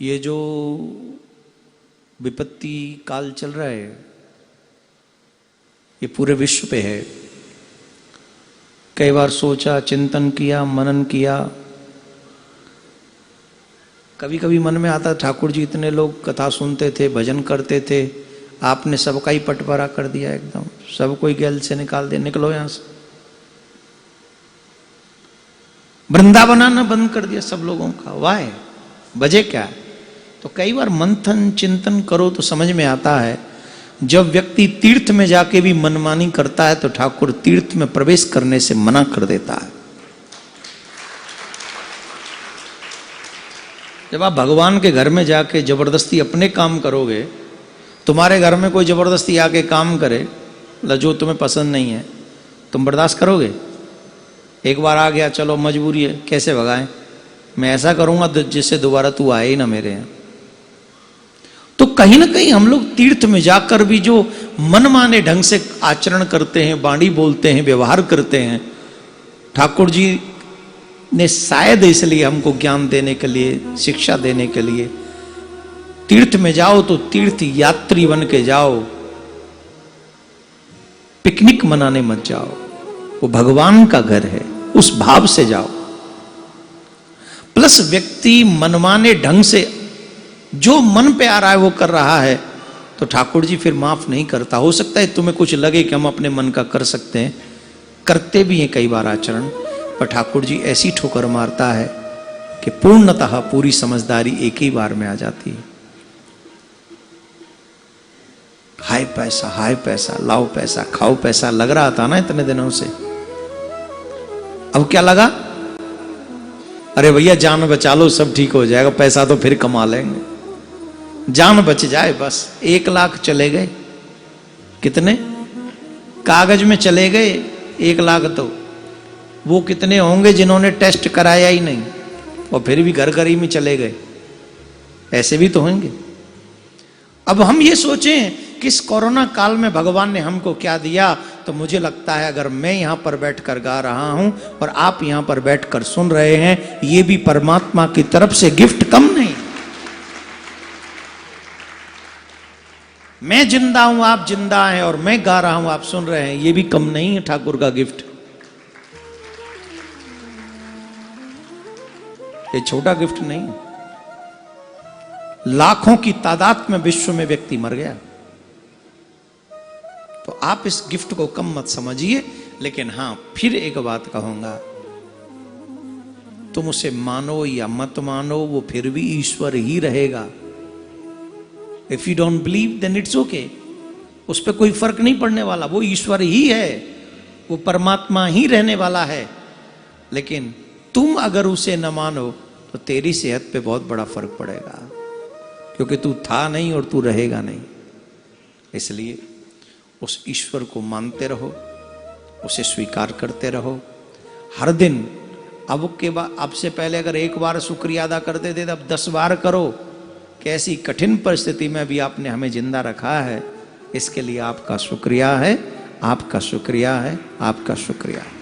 ये जो विपत्ति काल चल रहा है ये पूरे विश्व पे है। कई बार सोचा, चिंतन किया, मनन किया। कभी कभी मन में आता ठाकुर जी इतने लोग कथा सुनते थे, भजन करते थे, आपने सबका ही पटवारा कर दिया, एकदम सबको ही गैल से निकाल दे, निकलो यहां से। वृंदावन आना बंद कर दिया सब लोगों का, वाह वजह क्या है? तो कई बार मंथन चिंतन करो तो समझ में आता है, जब व्यक्ति तीर्थ में जाके भी मनमानी करता है तो ठाकुर तीर्थ में प्रवेश करने से मना कर देता है। जब आप भगवान के घर में जाके जबरदस्ती अपने काम करोगे, तुम्हारे घर में कोई जबरदस्ती आके काम करे जो तुम्हें पसंद नहीं है, तुम बर्दाश्त करोगे? एक बार आ गया, चलो मजबूरी है, कैसे भगाएं? मैं ऐसा करूंगा जिससे दोबारा तू आए ही ना मेरे यहाँ। तो कहीं ना कहीं हम लोग तीर्थ में जाकर भी जो मनमाने ढंग से आचरण करते हैं, वाणी बोलते हैं, व्यवहार करते हैं, ठाकुर जी ने शायद इसलिए हमको ज्ञान देने के लिए, शिक्षा देने के लिए, तीर्थ में जाओ तो तीर्थ यात्री बन के जाओ, पिकनिक मनाने मत जाओ। वो भगवान का घर है, उस भाव से जाओ। प्लस व्यक्ति मनमाने ढंग से जो मन पे आ रहा है वो कर रहा है तो ठाकुर जी फिर माफ नहीं करता। हो सकता है तुम्हें कुछ लगे कि हम अपने मन का कर सकते हैं, करते भी हैं कई बार आचरण, पर ठाकुर जी ऐसी ठोकर मारता है कि पूर्णतः पूरी समझदारी एक ही बार में आ जाती है। हाय पैसा, लाओ पैसा, खाओ पैसा लग रहा था ना इतने दिनों से, अब क्या लगा? अरे भैया जान बचा लो, सब ठीक हो जाएगा, पैसा तो फिर कमा लेंगे, जान बच जाए बस। 1 लाख चले गए, कितने कागज में चले गए 1 लाख, तो वो कितने होंगे जिन्होंने टेस्ट कराया ही नहीं और फिर भी घर ही में चले गए? ऐसे भी तो होंगे। अब हम ये सोचें कि इस कोरोना काल में भगवान ने हमको क्या दिया, तो मुझे लगता है अगर मैं यहां पर बैठकर गा रहा हूं और आप यहां पर बैठकर सुन रहे हैं, ये भी परमात्मा की तरफ से गिफ्ट कम नहीं। मैं जिंदा हूं, आप जिंदा हैं, और मैं गा रहा हूं, आप सुन रहे हैं, ये भी कम नहीं है ठाकुर का गिफ्ट। ये छोटा गिफ्ट नहीं, लाखों की तादाद में विश्व में व्यक्ति मर गया। तो आप इस गिफ्ट को कम मत समझिए। लेकिन हां, फिर एक बात कहूंगा, तुम उसे मानो या मत मानो, वो फिर भी ईश्वर ही रहेगा। If you don't believe then it's okay, उस पर कोई फर्क नहीं पड़ने वाला, वो ईश्वर ही है, वो परमात्मा ही रहने वाला है। लेकिन तुम अगर उसे न मानो तो तेरी सेहत पे बहुत बड़ा फर्क पड़ेगा, क्योंकि तू था नहीं और तू रहेगा नहीं। इसलिए उस ईश्वर को मानते रहो, उसे स्वीकार करते रहो हर दिन। अब के बाद, अब से पहले अगर 1 बार शुक्रिया अदा करते थे, अब 10 बार करो। कैसी कठिन परिस्थिति में भी आपने हमें जिंदा रखा है, इसके लिए आपका शुक्रिया है, आपका शुक्रिया है, आपका शुक्रिया है।